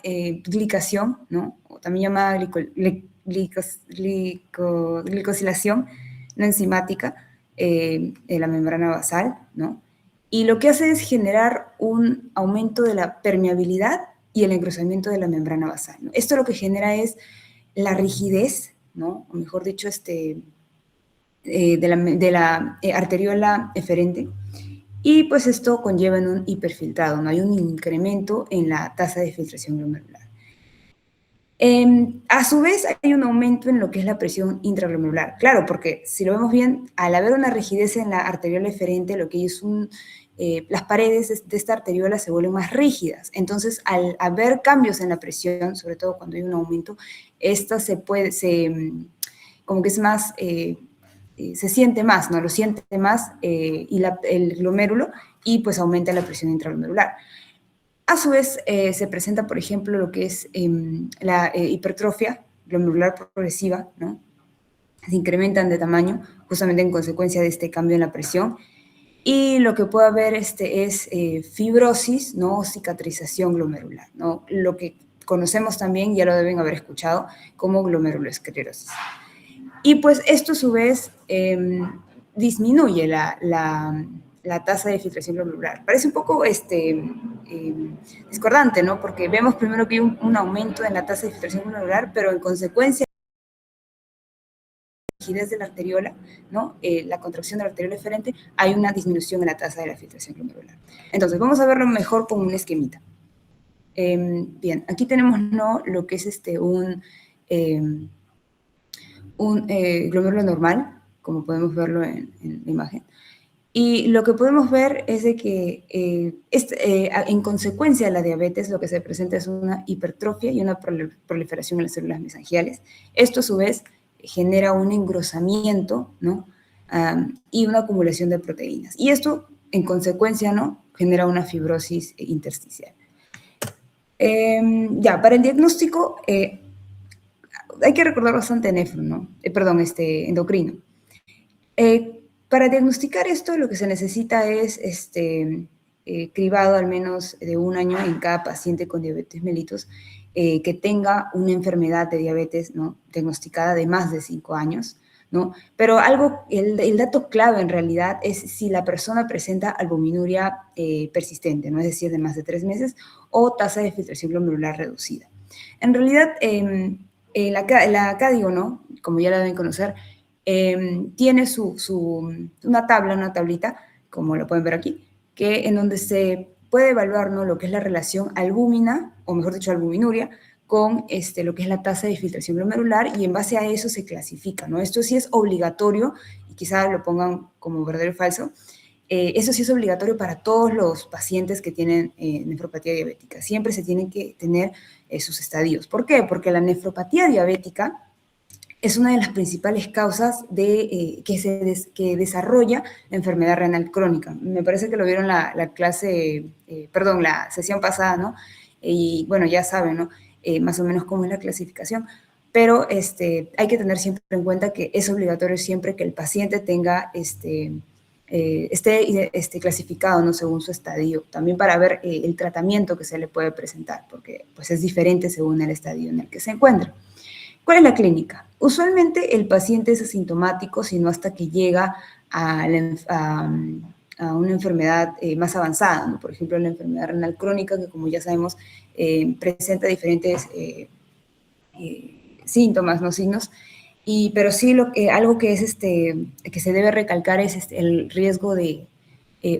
glicación, ¿no? O también llamada glicosilación no enzimática de la membrana basal, ¿no? Y lo que hace es generar un aumento de la permeabilidad y el engrosamiento de la membrana basal, ¿no? Esto lo que genera es la rigidez, ¿no? O mejor dicho, de la arteriola eferente, y pues esto conlleva en un hiperfiltrado, ¿no? Hay un incremento en la tasa de filtración glomerular. A su vez, hay un aumento en lo que es la presión intraglomerular. Claro, porque si lo vemos bien, al haber una rigidez en la arteriola eferente, lo que es las paredes de esta arteriola se vuelven más rígidas. Entonces, al haber cambios en la presión, sobre todo cuando hay un aumento, esta como que es más, se siente más, ¿no? Lo siente más el glomérulo, y pues aumenta la presión intraglomerular. A su vez, se presenta, por ejemplo, lo que es la hipertrofia glomerular progresiva, ¿no? Se incrementan de tamaño justamente en consecuencia de este cambio en la presión. Y lo que puede haber es fibrosis, ¿no? O cicatrización glomerular, ¿no? Lo que conocemos también, ya lo deben haber escuchado, como glomerulosclerosis. Y pues esto a su vez disminuye la tasa de filtración glomerular. Parece un poco discordante, ¿no? Porque vemos primero que hay un aumento en la tasa de filtración glomerular, pero en consecuencia de la rigidez de la arteriola, ¿no? La contracción de la arteriola eferente, hay una disminución en la tasa de la filtración glomerular. Entonces, vamos a verlo mejor con un esquemita. Bien, aquí tenemos, ¿no?, lo que es un glomérulo normal, como podemos verlo en la imagen. Y lo que podemos ver es de que en consecuencia de la diabetes lo que se presenta es una hipertrofia y una proliferación en las células mesangiales. Esto a su vez genera un engrosamiento, ¿no? Y una acumulación de proteínas. Y esto en consecuencia, ¿no?, genera una fibrosis intersticial. Ya, para el diagnóstico hay que recordar bastante endocrino. Para diagnosticar esto, lo que se necesita es cribado al menos de 1 año en cada paciente con diabetes mellitus que tenga una enfermedad de diabetes, ¿no?, diagnosticada de más de 5 años, ¿no? Pero el dato clave en realidad es si la persona presenta albuminuria persistente, ¿no?, es decir, de más de 3 meses, o tasa de filtración glomerular reducida. En realidad, la CADIO, ¿no?, como ya la deben conocer, tiene una tablita, como lo pueden ver aquí, en donde se puede evaluar, ¿no?, lo que es la relación albúmina, o mejor dicho, albuminuria, con lo que es la tasa de filtración glomerular, y en base a eso se clasifica, ¿no? Esto sí es obligatorio, y quizá lo pongan como verdadero o falso. Eso sí es obligatorio para todos los pacientes que tienen nefropatía diabética. Siempre se tienen que tener sus estadios. ¿Por qué? Porque la nefropatía diabética es una de las principales causas que desarrolla la enfermedad renal crónica. Me parece que lo vieron la sesión pasada, ¿no? Y bueno, ya saben, ¿no?, más o menos cómo es la clasificación. Pero hay que tener siempre en cuenta que es obligatorio siempre que el paciente tenga esté clasificado, ¿no?, según su estadio, también para ver el tratamiento que se le puede presentar, porque pues es diferente según el estadio en el que se encuentra. ¿Cuál es la clínica? Usualmente el paciente es asintomático, sino hasta que llega a una enfermedad más avanzada, ¿no? Por ejemplo, la enfermedad renal crónica, que como ya sabemos presenta diferentes síntomas, no signos, pero sí algo que que se debe recalcar es el riesgo de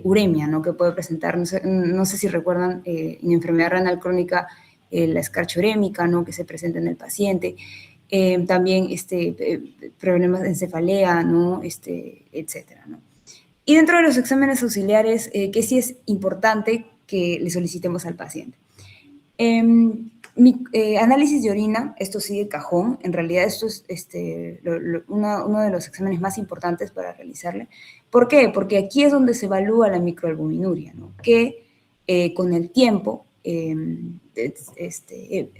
uremia, ¿no?, que puede presentar. No sé si recuerdan en enfermedad renal crónica la escarcha urémica, ¿no?, que se presenta en el paciente. También problemas de encefalea, ¿no?, etcétera, ¿no? Y dentro de los exámenes auxiliares, que sí es importante que le solicitemos al paciente. Análisis de orina, esto sí de cajón. En realidad esto es uno de los exámenes más importantes para realizarle. ¿Por qué? Porque aquí es donde se evalúa la microalbuminuria, ¿no?, que con el tiempo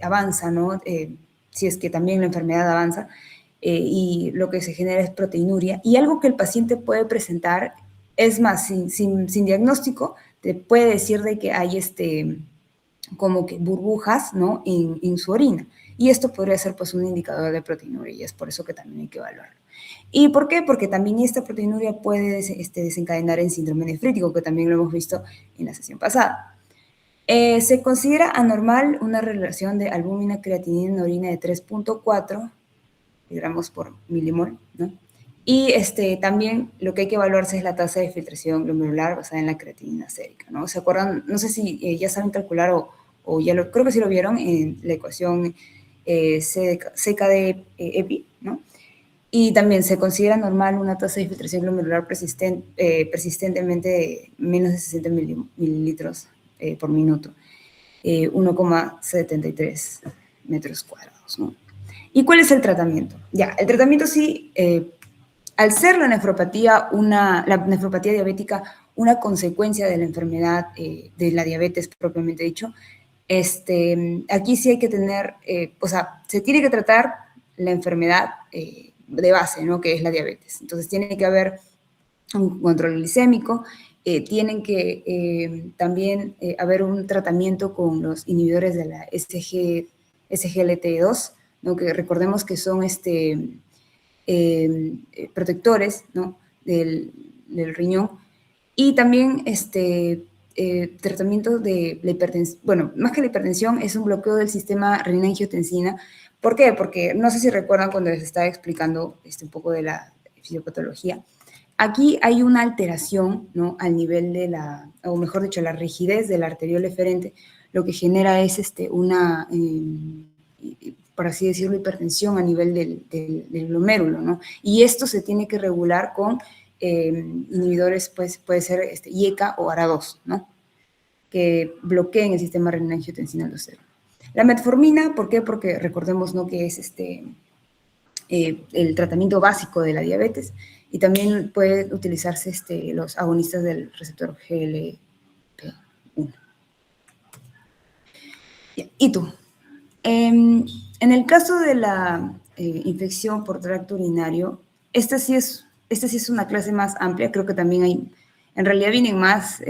avanza, ¿no?, si es que también la enfermedad avanza, y lo que se genera es proteinuria. Y algo que el paciente puede presentar, es más, sin diagnóstico, te puede decir de que hay como que burbujas, ¿no? En su orina. Y esto podría ser pues un indicador de proteinuria y es por eso que también hay que evaluarlo. ¿Y por qué? Porque también esta proteinuria puede desencadenar en síndrome nefrítico, que también lo hemos visto en la sesión pasada. Se considera anormal una relación de albúmina creatinina en orina de 3.4 miligramos por milimol, ¿no? Y también lo que hay que evaluarse es la tasa de filtración glomerular basada en la creatinina sérica, ¿no? ¿Se acuerdan? No sé si ya saben calcular o ya lo, creo que sí lo vieron en la ecuación CKD-EPI, ¿no? Y también se considera normal una tasa de filtración glomerular persistentemente de menos de 60 mililitros por minuto, 1,73 metros cuadrados, ¿no? ¿Y cuál es el tratamiento? Ya, el tratamiento sí, al ser la nefropatía diabética una consecuencia de la enfermedad de la diabetes propiamente dicho, aquí sí hay que tener, o sea, se tiene que tratar la enfermedad de base, ¿no? Que es la diabetes. Entonces tiene que haber un control glicémico, tienen que también haber un tratamiento con los inhibidores de la SGLT2, ¿no? Que recordemos que son protectores, ¿no? del riñón, y también tratamiento de la hipertensión, bueno, más que la hipertensión, es un bloqueo del sistema renina-angiotensina. ¿Por qué? Porque no sé si recuerdan cuando les estaba explicando un poco de la fisiopatología. Aquí hay una alteración, ¿no? Al nivel de la, o mejor dicho, la rigidez de la arteriola eferente, lo que genera es una, por así decirlo, hipertensión a nivel del glomérulo, ¿no? Y esto se tiene que regular con inhibidores, pues puede ser IECA o ARA2, ¿no? Que bloqueen el sistema renina-angiotensina 2. La metformina, ¿por qué? Porque recordemos, ¿no? Que es el tratamiento básico de la diabetes y también puede utilizarse los agonistas del receptor GLP-1. ¿Y tú? En el caso de la infección por tracto urinario, esta sí es una clase más amplia, creo que también hay, en realidad vienen más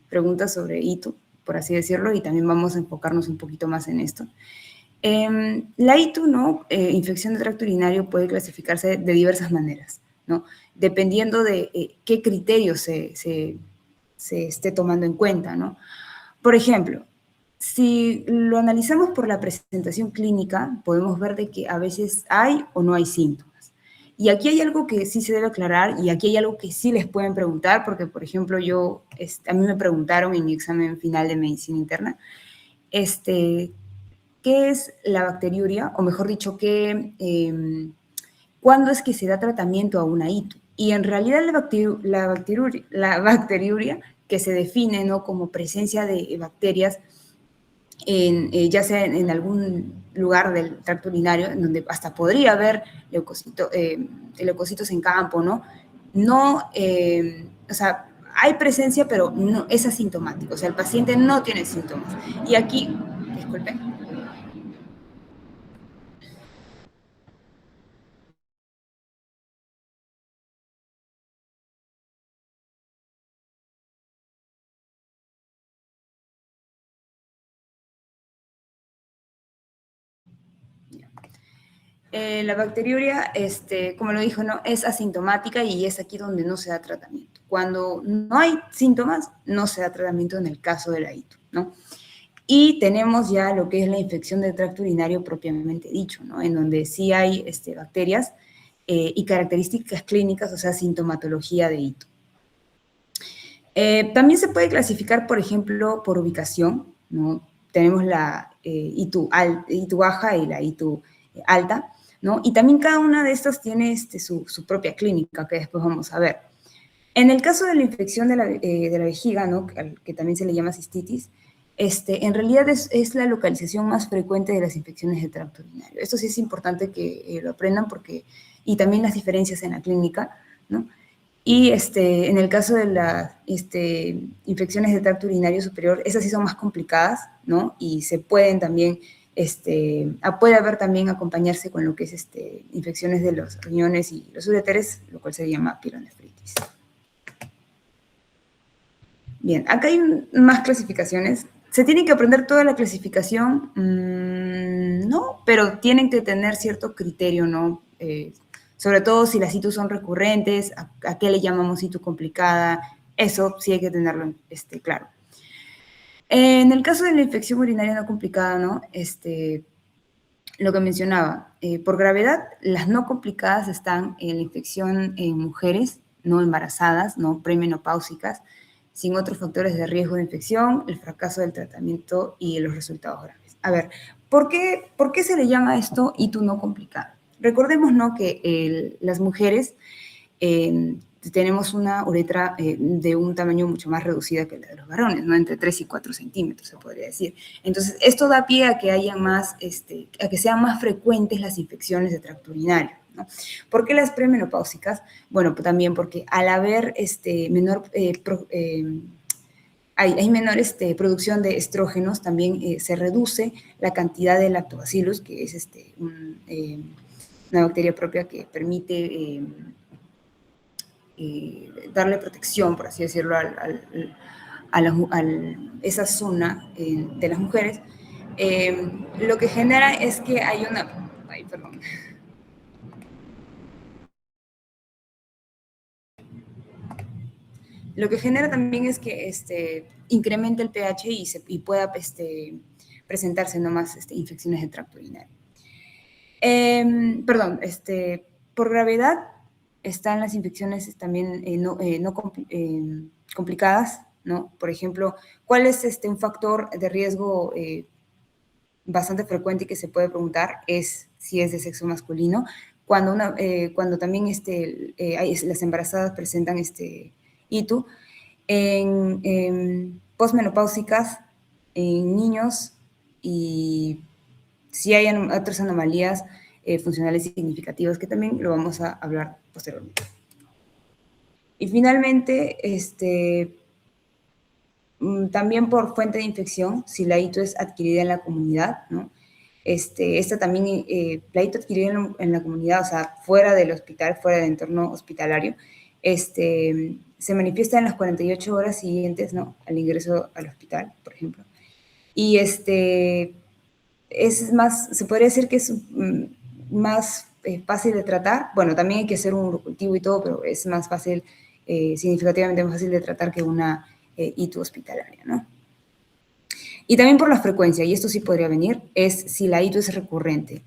preguntas sobre ITU, por así decirlo, y también vamos a enfocarnos un poquito más en esto. La ITU, ¿no? Infección de tracto urinario puede clasificarse de diversas maneras, ¿no? Dependiendo de qué criterios se esté tomando en cuenta, ¿no? Por ejemplo, si lo analizamos por la presentación clínica, podemos ver de que a veces hay o no hay síntomas. Y aquí hay algo que sí se debe aclarar y aquí hay algo que sí les pueden preguntar, porque, por ejemplo, a mí me preguntaron en mi examen final de medicina interna, ¿qué es la bacteriuria? O mejor dicho, ¿cuándo es que se da tratamiento a una ITU? Y en realidad la bacteriuria que se define, ¿no? Como presencia de bacterias ya sea en algún lugar del tracto urinario, en donde hasta podría haber leucocitos en campo, ¿no? No, o sea, hay presencia, pero no es asintomático, o sea, el paciente no tiene síntomas. Y aquí, disculpen. La bacteriuria, como lo dijo, ¿no? Es asintomática y es aquí donde no se da tratamiento. Cuando no hay síntomas, no se da tratamiento en el caso de la ITU, ¿no? Y tenemos ya lo que es la infección del tracto urinario propiamente dicho, ¿no? En donde sí hay bacterias y características clínicas, o sea, sintomatología de ITU. También se puede clasificar, por ejemplo, por ubicación, ¿no? Tenemos la ITU baja y la ITU alta, ¿no? Y también cada una de estas tiene su propia clínica, que después vamos a ver. En el caso de la infección de la vejiga, ¿no? que también se le llama cistitis, en realidad es la localización más frecuente de las infecciones de tracto urinario. Esto sí es importante que lo aprendan y también las diferencias en la clínica, ¿no? Y en el caso de las infecciones de tracto urinario superior, esas sí son más complicadas, ¿no? Y se pueden también, puede haber también acompañarse con lo que es infecciones de los riñones y los uréteres, lo cual se llama pielonefritis. Bien, acá hay más clasificaciones. ¿Se tiene que aprender toda la clasificación? No, pero tienen que tener cierto criterio, ¿no? Sobre todo si las ITU son recurrentes, a qué le llamamos ITU complicada, eso sí hay que tenerlo claro. En el caso de la infección urinaria no complicada, ¿no? Lo que mencionaba, por gravedad, las no complicadas están en la infección en mujeres no embarazadas, no premenopáusicas, sin otros factores de riesgo de infección, el fracaso del tratamiento y los resultados graves. A ver, ¿por qué se le llama esto ITU no complicada? Recordemos, ¿no?, que las mujeres tenemos una uretra de un tamaño mucho más reducida que la de los varones, ¿no? Entre 3 y 4 centímetros, se podría decir. Entonces, esto da pie a que haya más, a que sean más frecuentes las infecciones de tracto urinario, ¿no? ¿Por qué las premenopáusicas? Bueno, pues también porque al haber menor hay menor producción de estrógenos, también se reduce la cantidad de lactobacillus, que es una bacteria propia que permite darle protección, por así decirlo, a esa zona de las mujeres. Lo que genera es que hay una... Ay, perdón. Lo que genera también es que incremente el pH y pueda presentarse nomás infecciones de tracto urinario. Perdón, por gravedad están las infecciones también complicadas, ¿no? Por ejemplo, ¿cuál es un factor de riesgo bastante frecuente y que se puede preguntar? Es si es de sexo masculino. Cuando también las embarazadas presentan ITU, en posmenopáusicas, en niños, y si hay otras anomalías funcionales significativas, que también lo vamos a hablar posteriormente. Y finalmente, también por fuente de infección, si la ITU es adquirida en la comunidad, ¿no? Esta también, la ITU adquirida en la comunidad, o sea, fuera del hospital, fuera del entorno hospitalario, se manifiesta en las 48 horas siguientes, ¿no?, al ingreso al hospital, por ejemplo. Y es más, se podría decir que es más fácil de tratar. Bueno, también hay que hacer un cultivo y todo, pero es más fácil, significativamente más fácil de tratar que una ITU hospitalaria, ¿no? Y también por la frecuencia, y esto sí podría venir, es si la ITU es recurrente.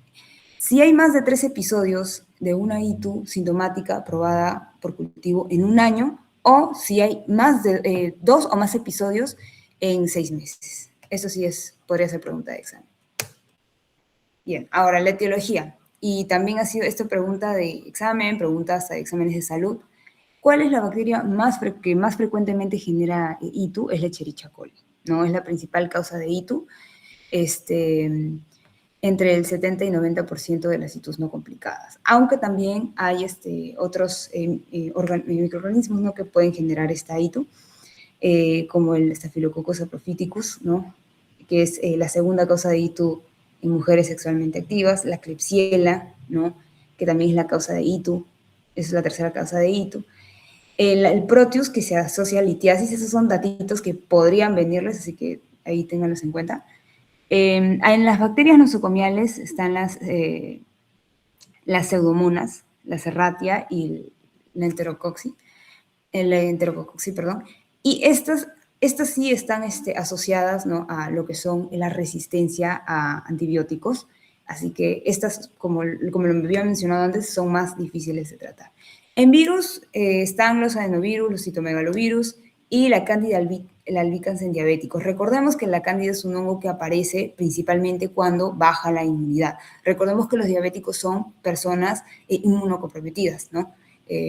Si hay más de 3 episodios de una ITU sintomática probada por cultivo en un año, o si hay más de 2 o más episodios en 6 meses. Eso sí podría ser pregunta de examen. Bien, ahora la etiología. Y también ha sido esta pregunta de examen, preguntas de exámenes de salud. ¿Cuál es la bacteria que más frecuentemente genera ITU? Es la Escherichia coli, ¿no? Es la principal causa de ITU. Entre el 70 y 90% de las ITUs no complicadas. Aunque también hay otros microorganismos, ¿no?, que pueden generar esta ITU, como el Staphylococcus saprophyticus, ¿no?, que es la segunda causa de ITU en mujeres sexualmente activas, la Klebsiella, ¿no?, que también es la causa de ITU, es la tercera causa de ITU. El Proteus, que se asocia a litiasis, esos son datitos que podrían venirles, así que ahí ténganlos en cuenta. En las bacterias nosocomiales están las pseudomonas, la Serratia y la Enterococcus, perdón, y estas sí están asociadas, ¿no?, a lo que son la resistencia a antibióticos, así que estas, como lo había mencionado antes, son más difíciles de tratar. En virus están los adenovirus, los citomegalovirus y la Cándida albicans en diabéticos. Recordemos que la Cándida es un hongo que aparece principalmente cuando baja la inmunidad. Recordemos que los diabéticos son personas inmunocomprometidas, ¿no?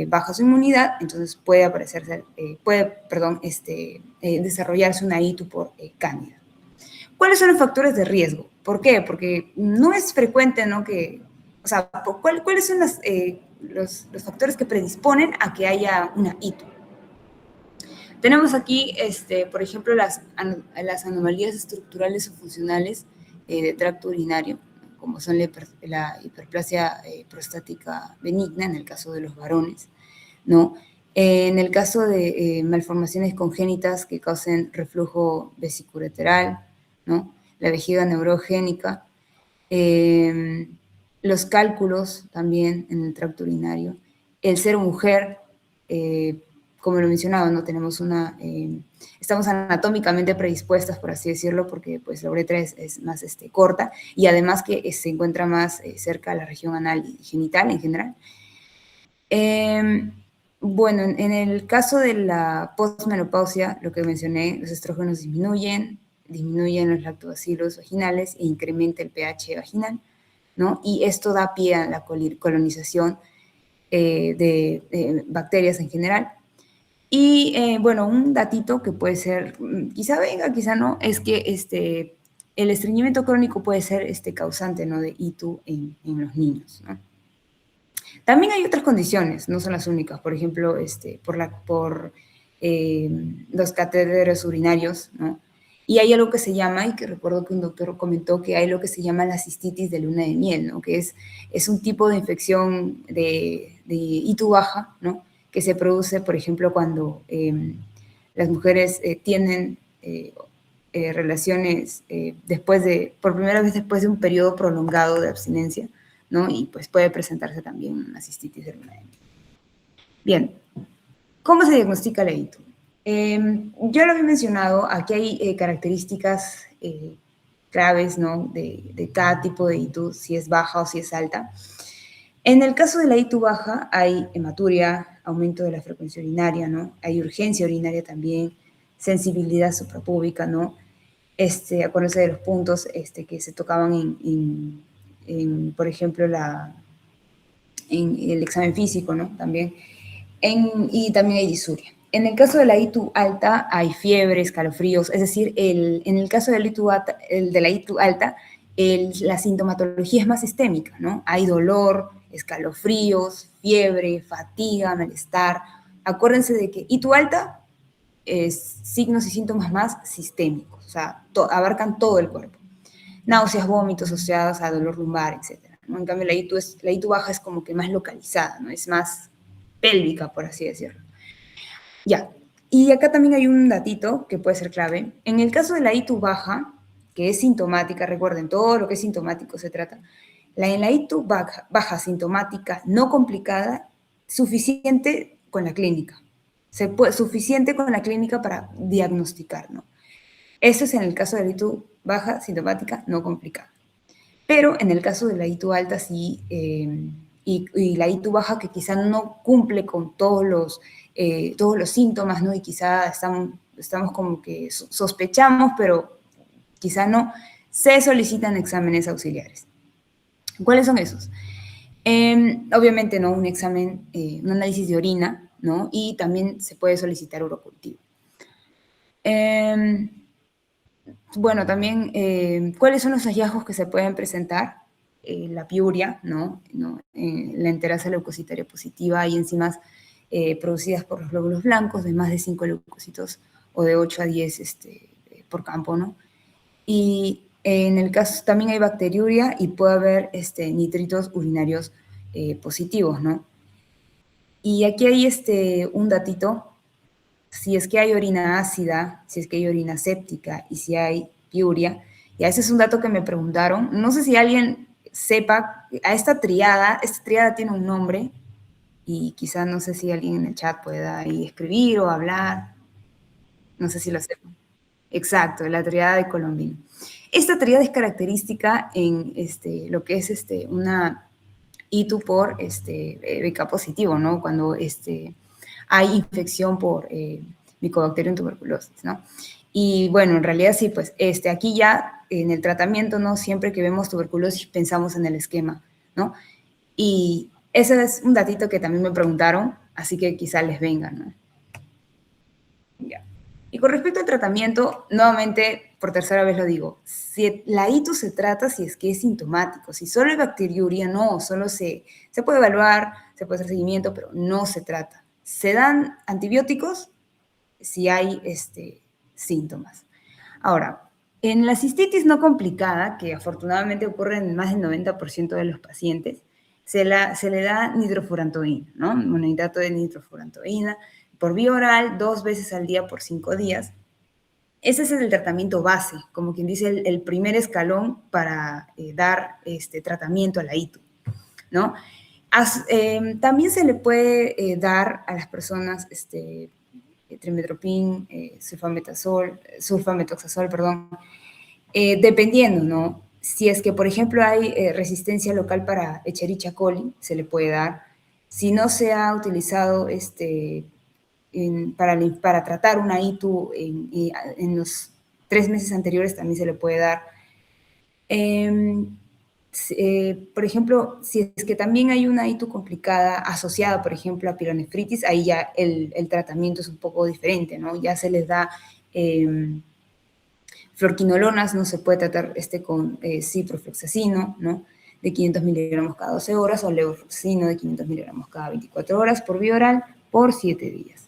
Baja su inmunidad, entonces puede desarrollarse una ITU por Cándida. ¿Cuáles son los factores de riesgo? ¿Por qué? Porque no es frecuente, ¿no?, ¿cuáles son los factores que predisponen a que haya una ITU? Tenemos aquí, por ejemplo, las anomalías estructurales o funcionales de tracto urinario, como son la hiperplasia prostática benigna, en el caso de los varones, ¿no? En el caso de malformaciones congénitas que causen reflujo vesicoureteral, ¿no? La vejiga neurogénica, eh, los cálculos también en el tracto urinario, el ser mujer, como lo mencionaba, ¿no? Estamos anatómicamente predispuestas, por así decirlo, porque pues la uretra es más corta y además que se encuentra más cerca a la región anal y genital en general. Bueno, en el caso de la postmenopausia, lo que mencioné, los estrógenos disminuyen los lactobacilos vaginales e incrementa el pH vaginal, ¿no? Y esto da pie a la colonización de bacterias en general. Y bueno, un datito que puede ser, quizá venga, quizá no, es que el estreñimiento crónico puede ser causante, ¿no?, de ITU en los niños, ¿no? También hay otras condiciones, no son las únicas, por ejemplo, por los catéteres urinarios, ¿no? Y hay algo que se llama, y que recuerdo que un doctor comentó, que hay lo que se llama la cistitis de luna de miel, ¿no? Que es un tipo de infección de ITU baja, ¿no? Que se produce, por ejemplo, cuando las mujeres tienen relaciones por primera vez después de un periodo prolongado de abstinencia, ¿no? Y pues puede presentarse también una cistitis de luna de miel. Bien, ¿cómo se diagnostica la ITU? Yo lo había mencionado, aquí hay características claves, ¿no?, de cada tipo de ITU, si es baja o si es alta. En el caso de la ITU baja hay hematuria, aumento de la frecuencia urinaria, ¿no? Hay urgencia urinaria también, sensibilidad suprapúbica, ¿no? Acuérdense de los puntos que se tocaban por ejemplo, en el examen físico, ¿no? También. Y también hay disuria. En el caso de la ITU alta hay fiebre, escalofríos, es decir, en el caso de la ITU alta, la sintomatología es más sistémica, ¿no? Hay dolor, escalofríos, fiebre, fatiga, malestar. Acuérdense de que ITU alta es signos y síntomas más sistémicos, o sea, abarcan todo el cuerpo. Náuseas, vómitos asociados a dolor lumbar, etc., ¿no? En cambio, la ITU baja es como que más localizada, ¿no? Es más pélvica, por así decirlo. Ya, y acá también hay un datito que puede ser clave. En el caso de la ITU baja, que es sintomática, recuerden, todo lo que es sintomático se trata, en la ITU baja sintomática no complicada, suficiente con la clínica. Suficiente con la clínica para diagnosticar, ¿no? Eso es en el caso de la ITU baja sintomática no complicada. Pero en el caso de la ITU alta sí, y la ITU baja que quizá no cumple con todos los síntomas, ¿no? Y quizá estamos como que sospechamos, pero quizá no, se solicitan exámenes auxiliares. ¿Cuáles son esos? Obviamente, ¿no? Un examen, un análisis de orina, ¿no? Y también se puede solicitar urocultivo. Bueno, también, ¿cuáles son los hallazgos que se pueden presentar? La piuria, ¿no? La enterasa leucocitaria positiva y enzimas producidas por los glóbulos blancos de más de 5 leucocitos o de 8 a 10 por campo, ¿no? Y en el caso también hay bacteriuria y puede haber nitritos urinarios positivos, ¿no? Y aquí hay un datito. Si es que hay orina ácida, si es que hay orina séptica y si hay piuria. Y ese es un dato que me preguntaron. No sé si alguien sepa, esta triada tiene un nombre y quizás no sé si alguien en el chat pueda ahí escribir o hablar. No sé si lo sepan. Exacto, la triada de Colombino. Esta triada es característica en lo que es una ITU por BK positivo, ¿no? Cuando hay infección por Mycobacterium tuberculosis, ¿no? Y bueno, en realidad sí, pues aquí ya en el tratamiento, ¿no? Siempre que vemos tuberculosis pensamos en el esquema, ¿no? Y ese es un datito que también me preguntaron, así que quizá les venga, ¿no? Ya. Y con respecto al tratamiento, nuevamente, por tercera vez lo digo, si la ITU se trata si es que es sintomático, si solo hay bacteriuria, no, solo se puede evaluar, se puede hacer seguimiento, pero no se trata. Se dan antibióticos si hay síntomas. Ahora, en la cistitis no complicada, que afortunadamente ocurre en más del 90% de los pacientes, se le da nitrofurantoína, ¿no? Monohidrato de nitrofurantoína por vía oral 2 veces al día por 5 días. Ese es el tratamiento base, como quien dice, el primer escalón para dar tratamiento a la ITU, ¿no? También se le puede dar a las personas trimmetoprim, sulfametoxazol, perdón, dependiendo, ¿no? Si es que, por ejemplo, hay resistencia local para Escherichia coli, se le puede dar. Si no se ha utilizado para tratar una ITU en los 3 meses anteriores, también se le puede dar. Por ejemplo, si es que también hay una ITU complicada asociada, por ejemplo, a pielonefritis, ahí ya el tratamiento es un poco diferente, ¿no? Ya se les da fluorquinolonas, no se puede tratar con ciprofloxacino, ¿no? De 500 miligramos cada 12 horas, o levofloxacino de 500 miligramos cada 24 horas por vía oral por 7 días.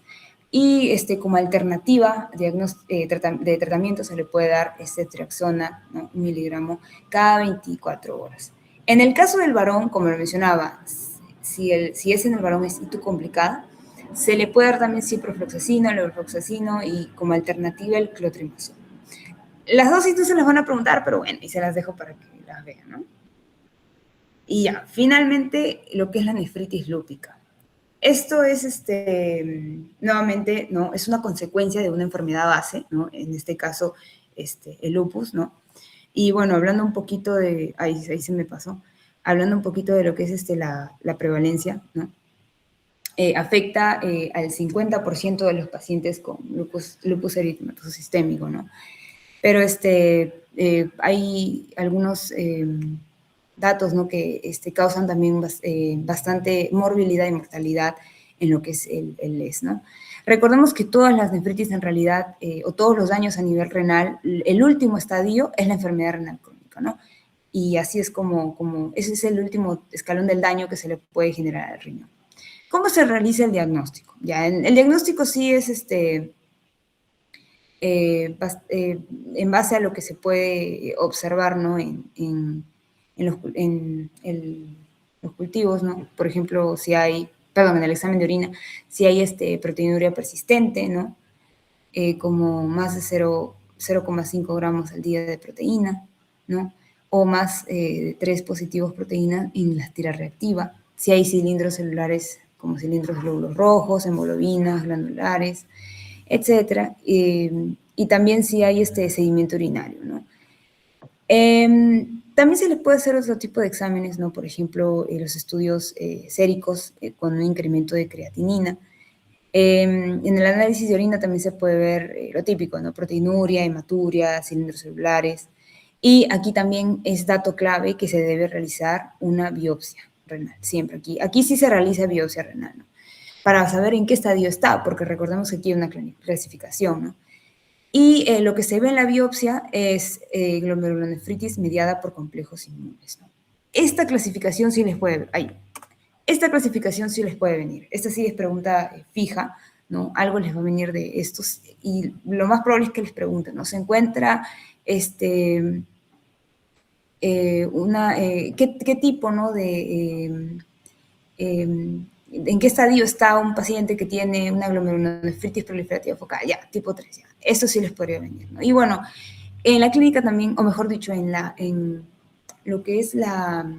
Y como alternativa de tratamiento se le puede dar ceftriaxona, ¿no? 1 miligramo cada 24 horas. En el caso del varón, como lo mencionaba, si es en el varón es ITU complicada, se le puede dar también ciprofloxacino, levofloxacino y como alternativa el clotrimazol. Las dos ITU se las van a preguntar, pero bueno, y se las dejo para que las vean, ¿no? Y ya, finalmente, lo que es la nefritis lúpica. Esto es, nuevamente, ¿no? Es una consecuencia de una enfermedad base, ¿no? En este caso, el lupus, ¿no? Y bueno, hablando un poquito de, ahí se me pasó, hablando un poquito de lo que es la prevalencia, ¿no? Afecta al 50% de los pacientes con lupus eritematoso sistémico, ¿no? Pero hay algunos datos, ¿no? Que causan también bastante morbilidad y mortalidad en lo que es el LES, ¿no? Recordemos que todas las nefritis en realidad, o todos los daños a nivel renal, el último estadio es la enfermedad renal crónica, ¿no? Y así es como ese es el último escalón del daño que se le puede generar al riñón. ¿Cómo se realiza el diagnóstico? Ya, el diagnóstico sí es en base a lo que se puede observar, ¿no? en los cultivos, ¿no? Por ejemplo, en el examen de orina, si hay proteinuria persistente, ¿no? Como más de 0,5 gramos al día de proteína, ¿no? O más de 3 positivos proteínas en la tira reactiva. Si hay cilindros celulares como cilindros glóbulos rojos, hemoglobinas, glandulares, etcétera. Y también si hay sedimento urinario, ¿no? También se le puede hacer otro tipo de exámenes, ¿no? Por ejemplo, los estudios séricos con un incremento de creatinina. En el análisis de orina también se puede ver lo típico, ¿no? Proteinuria, hematuria, cilindros celulares. Y aquí también es dato clave que se debe realizar una biopsia renal, siempre aquí. Aquí sí se realiza biopsia renal, ¿no? Para saber en qué estadio está, porque recordemos que aquí hay una clasificación, ¿no? Y lo que se ve en la biopsia es glomerulonefritis mediada por complejos inmunes, ¿no? Esta clasificación sí les puede venir. Esta sí es pregunta fija, ¿no? Algo les va a venir de estos y lo más probable es que les pregunten, ¿no? Se encuentra ¿qué tipo, ¿no? ¿En qué estadio está un paciente que tiene una glomerulonefritis proliferativa focal? Ya, tipo 3, ya. Esto sí les podría venir, ¿no? Y bueno, en la clínica también, o mejor dicho, en lo que es la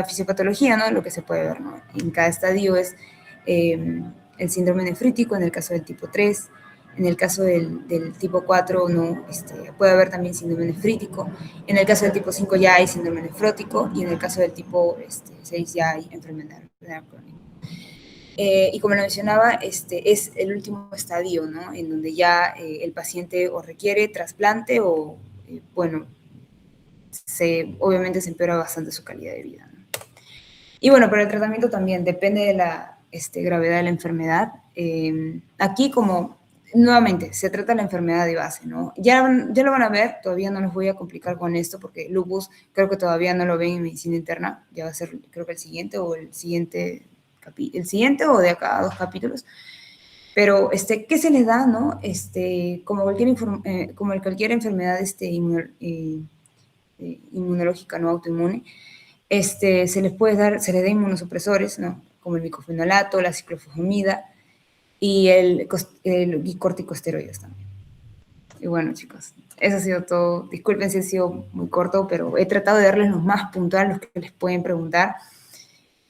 fisiopatología, ¿no? Lo que se puede ver, ¿no? En cada estadio es el síndrome nefrítico, en el caso del tipo 3, en el caso del tipo 4, ¿no? Puede haber también síndrome nefrítico, en el caso del tipo 5 ya hay síndrome nefrótico, y en el caso del tipo 6 ya hay enfermedad crónica. Y como lo mencionaba, es el último estadio, ¿no? En donde ya el paciente o requiere trasplante o, bueno, obviamente se empeora bastante su calidad de vida, ¿no? Y bueno, pero el tratamiento también depende de la gravedad de la enfermedad. Aquí como, nuevamente, se trata la enfermedad de base, ¿no? Ya lo van a ver, todavía no los voy a complicar con esto porque lupus creo que todavía no lo ven en medicina interna, ya va a ser creo que el siguiente o o de acá a 2 capítulos. Pero, ¿qué se les da, no? Como cualquier enfermedad inmunológica no autoinmune, se les da inmunosupresores, ¿no? Como el micofenolato, la ciclofosfamida y corticosteroides también. Y bueno, chicos, eso ha sido todo. Disculpen si ha sido muy corto, pero he tratado de darles los más puntuales, los que les pueden preguntar.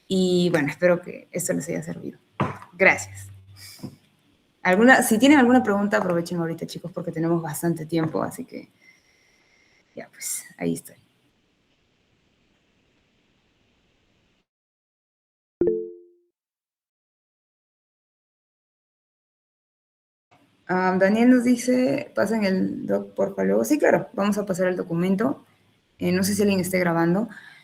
Y bueno, espero que esto les haya servido. Gracias. Si tienen alguna pregunta, aprovechen ahorita, chicos, porque tenemos bastante tiempo, así que ya, pues ahí estoy. Daniel nos dice, pasen el doc, por favor. Sí, claro, vamos a pasar el documento. No sé si alguien esté grabando.